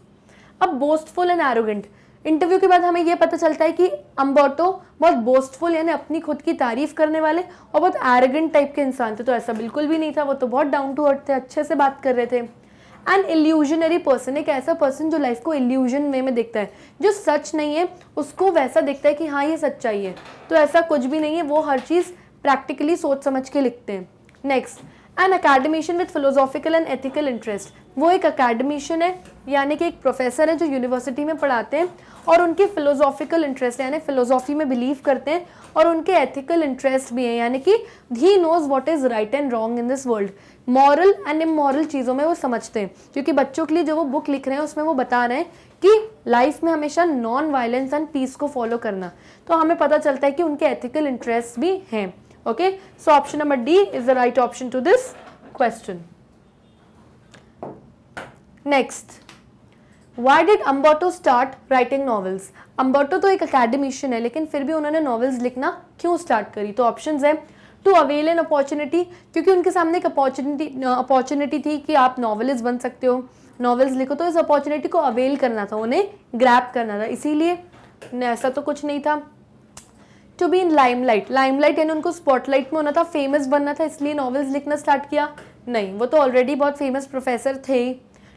अब बोस्टफुल एंड एरोगेंट, इंटरव्यू के बाद हमें यह पता चलता है कि अम्बर्टो बहुत बोस्टफुल यानी अपनी खुद की तारीफ करने वाले और बहुत एरोगेंट टाइप के इंसान थे। तो ऐसा बिल्कुल भी नहीं था, वो तो बहुत डाउन टू अर्थ थे, अच्छे से बात कर रहे थे। एन इल्यूजनरी पर्सन, एक ऐसा पर्सन जो लाइफ को इल्यूजन वे में देखता है, जो सच नहीं है उसको वैसा दिखता है कि हाँ ये सच्चाई है, तो ऐसा कुछ भी नहीं है, वो हर चीज़ प्रैक्टिकली सोच समझ के लिखते हैं। Next, an academician with philosophical and ethical interest, वो एक अकेडमिशियन है यानी कि एक प्रोफेसर है जो यूनिवर्सिटी में पढ़ाते हैं और उनकी फिलोसॉफिकल इंटरेस्ट है यानी फिलोसॉफी में बिलीव करते हैं, और उनके एथिकल इंटरेस्ट भी हैं यानी कि he knows what is right and wrong in this world, moral and immoral चीज़ों में वो समझते हैं, क्योंकि बच्चों के लिए जो वो बुक लिख रहे हैं उसमें वो बता रहे हैं कि लाइफ में हमेशा नॉन वायलेंस एंड पीस को फॉलो करना, तो हमें पता चलता है कि उनके एथिकल इंटरेस्ट भी हैं। Okay, so option number D is the right option to this question. Next, Why did Umberto start writing novels? Umberto तो एक अकेडमिशियन है लेकिन फिर भी उन्होंने नॉवेल्स लिखना क्यों स्टार्ट करी? तो ऑप्शंस है, टू अवेल एन अपॉर्चुनिटी, क्योंकि उनके सामने एक अपॉर्चुनिटी थी कि आप नॉवेलिस्ट बन सकते हो, नॉवेल्स लिखो, तो इस अपॉर्चुनिटी को अवेल करना था, उन्हें ग्रैब करना था, इसीलिए ऐसा तो कुछ नहीं था। To be in limelight, limelight यानी उनको स्पॉटलाइट में होना था, फेमस बनना था, इसलिए नॉवेल्स लिखना स्टार्ट किया? नहीं, वो तो ऑलरेडी बहुत फेमस प्रोफेसर थे।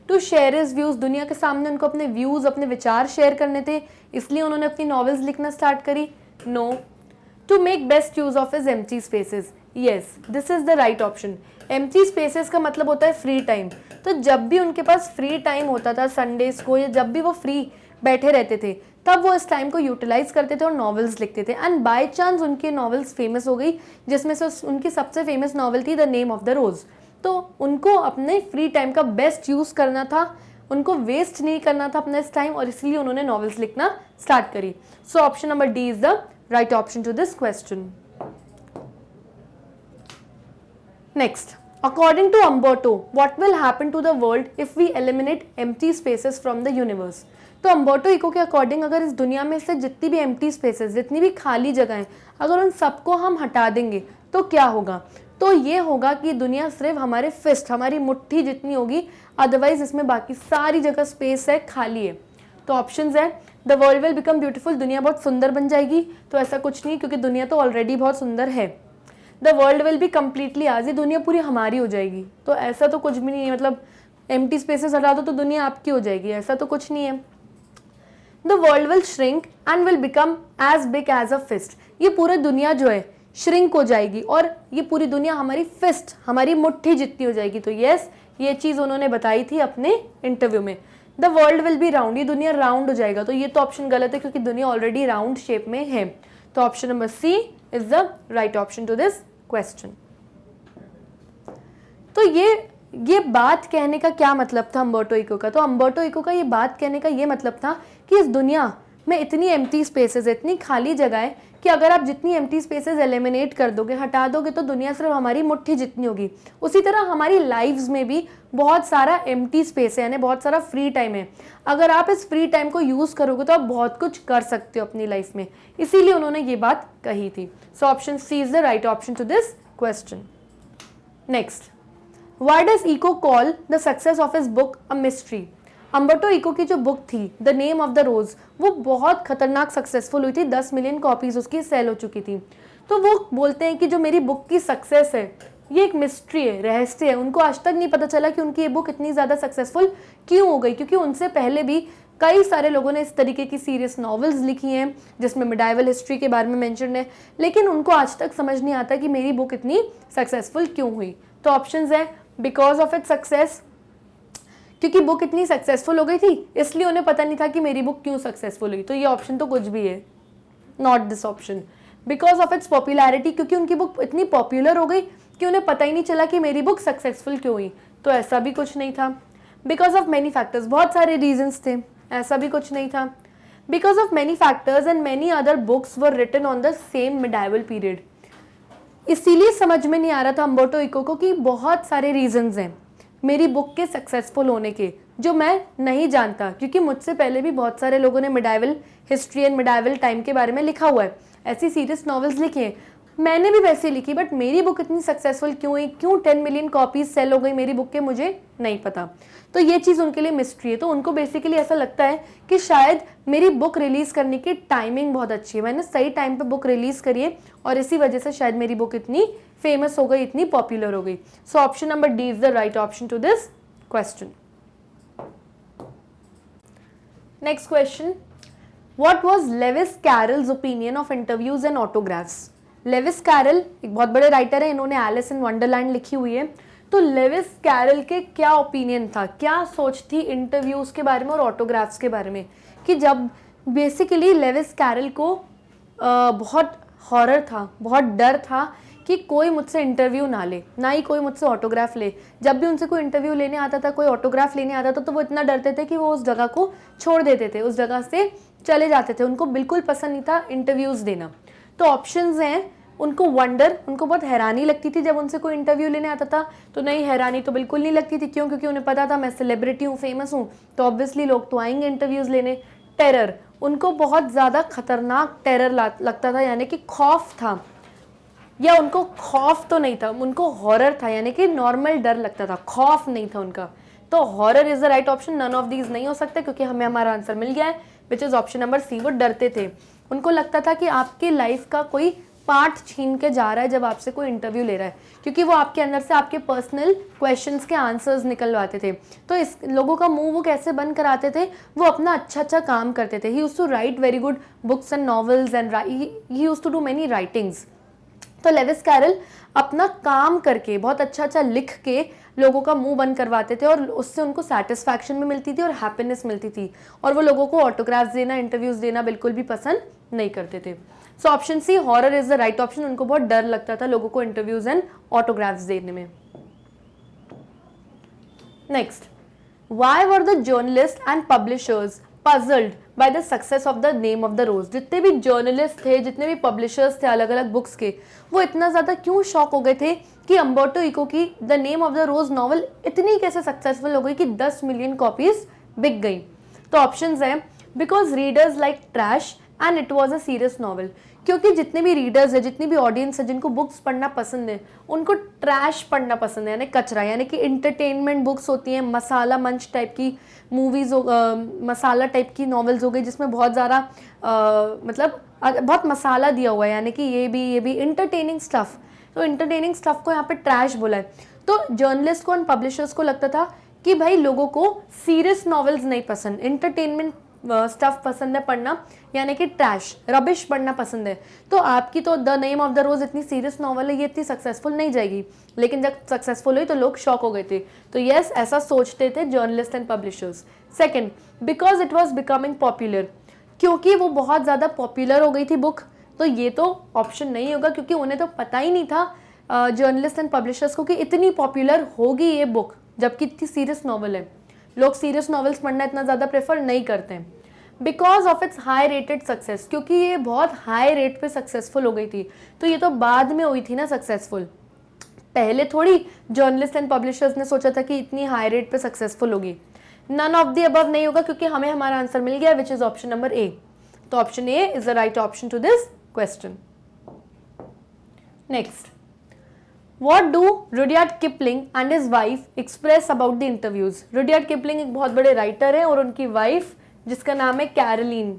टू शेयर हिज व्यूज़, दुनिया के सामने उनको अपने व्यूज़, अपने विचार शेयर करने थे, इसलिए उन्होंने अपनी नॉवेल्स लिखना स्टार्ट करी? No. To make best use of his empty spaces, yes this is the right option. Empty spaces का मतलब होता है फ्री टाइम, तो जब भी उनके पास फ्री टाइम होता था संडेज को, या जब भी वो फ्री बैठे रहते थे तब वो इस टाइम को यूटिलाइज करते थे और नॉवेल्स लिखते थे। एंड बाय चांस उनकी नॉवेल्स फेमस हो गई, जिसमें से उनकी सबसे फेमस नॉवेल थी द नेम ऑफ द रोज़। तो उनको अपने फ्री टाइम का बेस्ट यूज़ करना था उनको वेस्ट नहीं करना था अपना इस टाइम और इसलिए उन्होंने नॉवेल्स लिखना स्टार्ट करी. So option number D is the right option to this question. Next, according to Umberto, what will happen to the world if we eliminate empty spaces from the universe? तो अम्बर्टो इको के अकॉर्डिंग अगर इस दुनिया में से जितनी भी एम्प्टी स्पेसेस, जितनी भी खाली जगहें, अगर उन सबको हम हटा देंगे तो क्या होगा? तो ये होगा कि दुनिया सिर्फ हमारे फिस्ट, हमारी मुट्ठी जितनी होगी, अदरवाइज इसमें बाकी सारी जगह स्पेस है, खाली है. तो ऑप्शंस है, the world will become beautiful, दुनिया बहुत सुंदर बन जाएगी. तो ऐसा कुछ नहीं, क्योंकि दुनिया तो ऑलरेडी बहुत सुंदर है. The world will be completely आज़, दुनिया पूरी हमारी हो जाएगी. तो ऐसा तो कुछ भी नहीं है, मतलब एम्प्टी स्पेसेस हटा दो तो दुनिया आपकी हो जाएगी, ऐसा तो कुछ नहीं है. The world will shrink and will become as big as a fist, ये पूरी दुनिया जो है श्रिंक हो जाएगी और ये पूरी दुनिया हमारी फिस्ट, हमारी मुट्ठी जितनी हो जाएगी. तो यस, ये चीज़ उन्होंने बताई थी अपने इंटरव्यू में. The world will be round, ये दुनिया राउंड हो जाएगा. तो ये तो ऑप्शन गलत है क्योंकि दुनिया ऑलरेडी राउंड शेप में है. तो option number C is the right option to this question. तो ये बात कहने का क्या मतलब था अम्बर्टो इको का? तो अम्बर्टो इको का ये बात कहने का ये मतलब था कि इस दुनिया में इतनी एम्प्टी स्पेसेस, इतनी खाली जगह है कि अगर आप जितनी एम्प्टी स्पेसेस एलिमिनेट कर दोगे, हटा दोगे, तो दुनिया सिर्फ हमारी मुट्ठी जितनी होगी. उसी तरह हमारी लाइव्स में भी बहुत सारा एम्प्टी स्पेस है, यानी बहुत सारा फ्री टाइम है. अगर आप इस फ्री टाइम को यूज़ करोगे तो आप बहुत कुछ कर सकते हो अपनी लाइफ में. इसीलिए उन्होंने ये बात कही थी. So option C is the right option to this question. Next, Why does Eco call the success of his book a mystery? Umberto Eco की जो बुक थी the name of the rose, वो बहुत खतरनाक सक्सेसफुल हुई थी. 10 मिलियन कॉपीज उसकी सेल हो चुकी थी. तो वो बोलते हैं कि जो मेरी बुक की सक्सेस है ये एक मिस्ट्री है, रहस्य है. उनको आज तक नहीं पता चला कि उनकी ये बुक इतनी ज़्यादा सक्सेसफुल क्यों हो गई, क्योंकि उनसे पहले भी कई सारे लोगों ने इस तरीके की सीरियस नॉवेल्स लिखी हैं जिसमें मिडाइवल हिस्ट्री के बारे में मेंशन है, लेकिन उनको आज तक समझ नहीं आता कि मेरी बुक इतनी सक्सेसफुल क्यों हुई. तो ऑप्शंस है, बिकॉज ऑफ इट सक्सेस, क्योंकि बुक इतनी सक्सेसफुल हो गई थी इसलिए उन्हें पता नहीं था कि मेरी बुक क्यों सक्सेसफुल हुई. तो ये ऑप्शन तो कुछ भी है, not this option. Because of its popularity, क्योंकि उनकी बुक इतनी पॉपुलर हो गई कि उन्हें पता ही नहीं चला कि मेरी बुक सक्सेसफुल क्यों हुई. तो ऐसा भी कुछ नहीं था. बिकॉज ऑफ मैनी फैक्टर्स, बहुत सारे रीजंस थे, ऐसा भी कुछ नहीं था. Because of many factors and many other books were written on the same medieval period. इसीलिए समझ में नहीं आ रहा था अम्बर्टो इको को कि बहुत सारे रीजंस हैं मेरी बुक के सक्सेसफुल होने के जो मैं नहीं जानता, क्योंकि मुझसे पहले भी बहुत सारे लोगों ने medieval history and medieval time के बारे में लिखा हुआ है, ऐसी सीरियस नॉवेल्स लिखी हैं, मैंने भी वैसे लिखी, बट मेरी बुक इतनी सक्सेसफुल क्यों हुई, क्यों 10 मिलियन कॉपीज सेल हो गई मेरी बुक के, मुझे नहीं पता. तो ये चीज़ उनके लिए मिस्ट्री है. तो उनको बेसिकली ऐसा लगता है कि शायद मेरी बुक रिलीज़ करने की टाइमिंग बहुत अच्छी है, मैंने सही टाइम पे बुक रिलीज़ करी है और इसी वजह से शायद मेरी बुक इतनी फेमस हो गई, इतनी पॉपुलर हो गई. So option number D is the right option to this question. Next question, what was Lewis Carroll's opinion of interviews and autographs? Lewis Carroll एक बहुत बड़े राइटर है, इन्होंने एलिस इन वंडरलैंड लिखी हुई है. तो लेविस कैरल के क्या ओपिनियन था, क्या सोच थी इंटरव्यूज के बारे में और ऑटोग्राफ्स के बारे में, कि जब बेसिकली लेविस कैरल को बहुत हॉरर था, बहुत डर था कि कोई मुझसे इंटरव्यू ना ले, ना ही कोई मुझसे ऑटोग्राफ ले. जब भी उनसे कोई इंटरव्यू लेने आता था, कोई ऑटोग्राफ लेने आता था, तो वो इतना डरते थे कि वो उस जगह को छोड़ देते थे, उस जगह से चले जाते थे. उनको बिल्कुल पसंद नहीं था इंटरव्यूज देना. तो ऑप्शंस हैं, उनको वंडर, उनको बहुत हैरानी लगती थी जब उनसे कोई इंटरव्यू लेने आता था. तो नहीं, हैरानी तो बिल्कुल नहीं लगती थी, क्यों? क्योंकि उन्हें पता था मैं सेलिब्रिटी हूँ, फेमस हूँ, तो ऑब्वियसली लोग तो आएंगे इंटरव्यूज़ लेने. टेरर, उनको बहुत ज़्यादा खतरनाक टेरर लगता था, यानी कि खौफ था, या उनको खौफ तो नहीं था, उनको हॉरर था, यानी कि नॉर्मल डर लगता था, खौफ नहीं था उनका. तो horror is the right option. None of these नहीं हो सकते क्योंकि हमें हमारा आंसर मिल गया है, which is option number C. वो डरते थे, उनको लगता था कि आपकी लाइफ का कोई पार्ट छीन के जा रहा है जब आपसे कोई इंटरव्यू ले रहा है, क्योंकि वो आपके अंदर से आपके पर्सनल क्वेश्चंस के आंसर्स निकलवाते थे. तो इस लोगों का मुंह वो कैसे बंद कराते थे, वो अपना अच्छा काम करते थे. He used to write very good books and novels and he used to do many writings. तो लेविस कैरल अपना काम करके, बहुत अच्छा लिख के लोगों का मुंह बंद करवाते थे और उससे उनको सेटिस्फैक्शन भी मिलती थी और हैप्पीनेस मिलती थी, और वो लोगों को ऑटोग्राफ्स देना, इंटरव्यूज देना बिल्कुल भी पसंद नहीं करते थे. So option C, horror is the right option. उनको बहुत डर लगता था लोगों को इंटरव्यूज एंड ऑटोग्राफ्स देने में. Next, why were the journalist and publishers puzzled by the success of the name of the rose? जितने भी जर्नलिस्ट थे, जितने भी पब्लिशर्स थे अलग अलग बुक्स के, वो इतना ज़्यादा क्यों शॉक हो गए थे कि अम्बर्टो इको की the name of the rose novel इतनी कैसे सक्सेसफुल हो गई कि 10 मिलियन कॉपीज बिक गई? तो ऑप्शंस हैं, because readers like trash and it was a serious novel. क्योंकि जितने भी रीडर्स है, जितनी भी ऑडियंस है जिनको बुक्स पढ़ना पसंद है, उनको ट्रैश पढ़ना पसंद है, यानी कचरा, यानी कि इंटरटेनमेंट बुक्स होती हैं, मसाला मंच टाइप की मूवीज, मसाला टाइप की नॉवेल्स हो गई जिसमें बहुत ज़्यादा मतलब बहुत मसाला दिया हुआ है, यानी कि ये भी इंटरटेनिंग स्टफ। तो इंटरटेनिंग स्टफ को यहाँ पे ट्रैश बोला है। तो जर्नलिस्ट को और पब्लिशर्स को लगता था कि भाई लोगों को सीरियस नॉवेल्स नहीं पसंद, इंटरटेनमेंट स्टफ पसंद है पढ़ना, यानी कि ट्रैश, रबिश पढ़ना पसंद है। तो आपकी तो द नेम ऑफ द रोज इतनी सीरियस नॉवल है, ये इतनी सक्सेसफुल नहीं जाएगी। लेकिन जब सक्सेसफुल हुई तो लोग शॉक हो गए थे। तो यस, ऐसा सोचते थे journalist and publishers. Second, because it was becoming popular, क्योंकि वो बहुत ज़्यादा पॉपुलर हो गई थी बुक। तो ये तो ऑप्शन नहीं होगा, क्योंकि उन्हें तो पता ही नहीं था जर्नलिस्ट एंड पब्लिशर्स को कि इतनी पॉपुलर होगी ये बुक, जबकि इतनी सीरियस नॉवल है। लोग सीरियस नॉवेल्स पढ़ना इतना ज़्यादा प्रेफर नहीं करते हैं। Because of its high rated success, क्योंकि ये बहुत हाई रेट पे सक्सेसफुल हो गई थी। तो ये तो बाद में हुई थी ना सक्सेसफुल, पहले थोड़ी जर्नलिस्ट एंड पब्लिशर्स ने सोचा था कि इतनी हाई रेट पे सक्सेसफुल होगी। नन ऑफ द अबव नहीं होगा, क्योंकि हमें हमारा आंसर मिल गया, which is option number A. तो option A is the right option to this question. Next, What do Rudyard Kipling and his wife express about the interviews? Rudyard Kipling एक बहुत बड़े राइटर हैं और उनकी वाइफ जिसका नाम है कैरोलिन,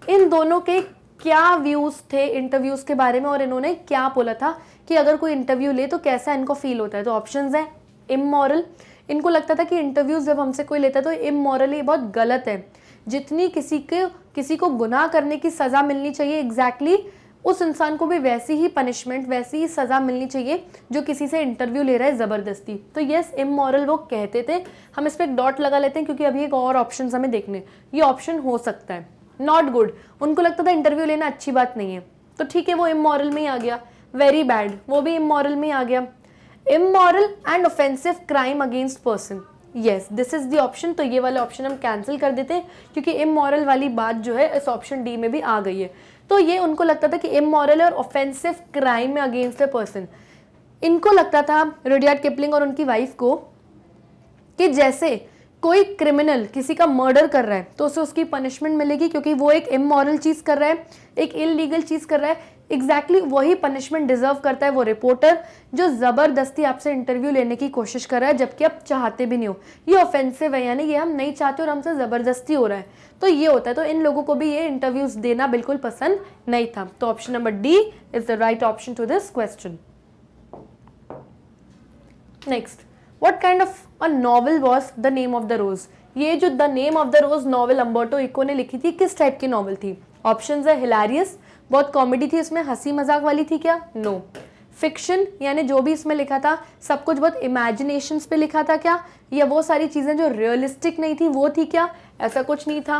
इन दोनों के क्या व्यूज थे इंटरव्यूज के बारे में और इन्होंने क्या बोला था कि अगर कोई इंटरव्यू ले तो कैसा इनको फील होता है? तो ऑप्शंस हैं, इमोरल, इनको लगता था कि इंटरव्यूज जब हमसे कोई लेता है तो इमोरल, ये बहुत गलत है। जितनी किसी को गुनाह करने की सज़ा मिलनी चाहिए, एग्जैक्टली उस इंसान को भी वैसी ही पनिशमेंट, वैसी ही सज़ा मिलनी चाहिए जो किसी से इंटरव्यू ले रहा है ज़बरदस्ती। तो यस, इमोरल वो कहते थे। हम इस पर एक डॉट लगा लेते हैं क्योंकि अभी एक और ऑप्शन हमें देखने, ये ऑप्शन हो सकता है। नॉट गुड, उनको लगता था इंटरव्यू लेना अच्छी बात नहीं है, तो ठीक है वो इमोरल में ही आ गया। वेरी बैड, वो भी इमोरल में ही आ गया। Immoral and offensive crime against person, yes this is the option. तो ये वाला ऑप्शन हम कैंसिल कर देते हैं क्योंकि इमोरल वाली बात जो है इस ऑप्शन डी में भी आ गई है। तो ये उनको लगता था कि इमोरल और ऑफेंसिव क्राइम में अगेंस्ट अ पर्सन, इनको लगता था रुडयार्ड किपलिंग और उनकी वाइफ को कि जैसे कोई क्रिमिनल किसी का मर्डर कर रहा है तो उसे उसकी पनिशमेंट मिलेगी क्योंकि वो एक इमोरल चीज़ कर रहा है, एक इलीगल चीज़ कर रहा है। एग्जैक्टली वही पनिशमेंट डिजर्व करता है वो रिपोर्टर जो ज़बरदस्ती आपसे इंटरव्यू लेने की कोशिश कर रहा है जबकि आप चाहते भी नहीं हो। ये ऑफेंसिव है, यानी ये हम नहीं चाहते और हमसे ज़बरदस्ती हो रहा है, तो ये होता है। तो इन लोगों को भी ये इंटरव्यूज देना बिल्कुल पसंद नहीं था। तो option number D is the right option to this question. Next, what kind of a novel was the name of the rose? ये जो the name of the rose novel Umberto Eco ने लिखी थी, किस टाइप की नॉवल थी? ऑप्शंस है, हिलारियस, बहुत कॉमेडी थी, इसमें हंसी मजाक वाली थी क्या? नो। फिक्शन, यानी जो भी इसमें लिखा था सब कुछ बहुत इमेजिनेशंस पे लिखा था क्या? या वो सारी चीज़ें जो रियलिस्टिक नहीं थी वो थी क्या? ऐसा कुछ नहीं था।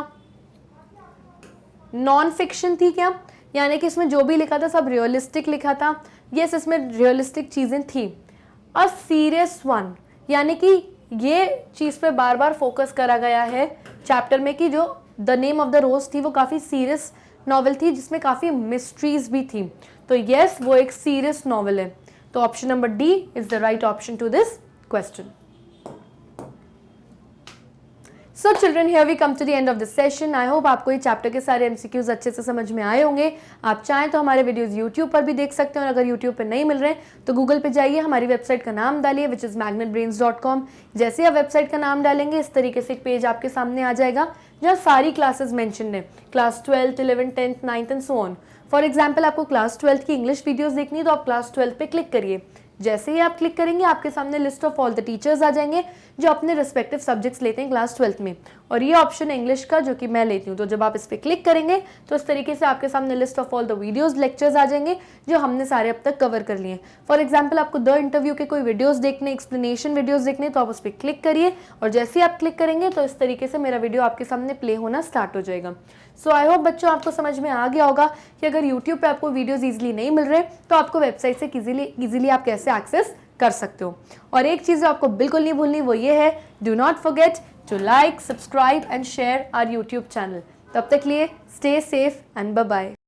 नॉन फिक्शन थी क्या? यानी कि इसमें जो भी लिखा था सब रियलिस्टिक लिखा था। यस, इसमें रियलिस्टिक चीज़ें थी। अ सीरियस वन, यानी कि ये चीज़ पे बार बार फोकस करा गया है चैप्टर में कि जो द नेम ऑफ द रोज थी वो काफ़ी सीरियस नॉवल थी जिसमें काफ़ी मिस्ट्रीज भी थी। तो यस, वो एक सीरियस नॉवल है। तो option number D is the right option to this question. So children, here we come to the end of this session. I hope आपको ये चैप्टर के सारे एमसीक्यूज अच्छे से समझ में आए होंगे। आप चाहें तो हमारे वीडियोस यूट्यूब पर भी देख सकते हैं और अगर यूट्यूब पर नहीं मिल रहे हैं तो गूगल पे जाइए, हमारी वेबसाइट का नाम डालिए विच इज़ magnetbrains.com। जैसे आप वेबसाइट का नाम डालेंगे इस तरीके से एक पेज आपके सामने आ जाएगा जहाँ सारी क्लासेस मेंशन है, class 12th, 11th, 10th, 9th and so on. For example, आपको क्लास 12th की इंग्लिश वीडियोस देखनी है तो आप क्लास 12th पे क्लिक करिए। जैसे ही आप क्लिक करेंगे आपके सामने list of all the teachers आ जाएंगे जो अपने रिस्पेक्टिव सब्जेक्ट्स लेते हैं क्लास 12th में, और ये ऑप्शन है इंग्लिश का जो कि मैं लेती हूँ। तो जब आप इस पर क्लिक करेंगे तो इस तरीके से आपके सामने list of all the videos, lectures आ जाएंगे जो हमने सारे अब तक कवर कर लिए। फॉर एग्जाम्पल, आपको द इंटरव्यू के कोई वीडियोस देखने, एक्सप्लेनेशन वीडियोस देखने, तो आप उस पर क्लिक करिए और जैसे ही आप क्लिक करेंगे तो इस तरीके से मेरा वीडियो आपके सामने प्ले होना स्टार्ट हो जाएगा। सो आई होप बच्चों आपको समझ में आ गया होगा कि अगर यूट्यूब पे आपको वीडियोस इजीली नहीं मिल रहे तो आपको वेबसाइट से इजीली आप कैसे एक्सेस कर सकते हो। और एक चीज़ आपको बिल्कुल नहीं भूलनी, वो ये है, do not forget to like, subscribe and share our YouTube channel. तब तक लिए stay safe and bye bye.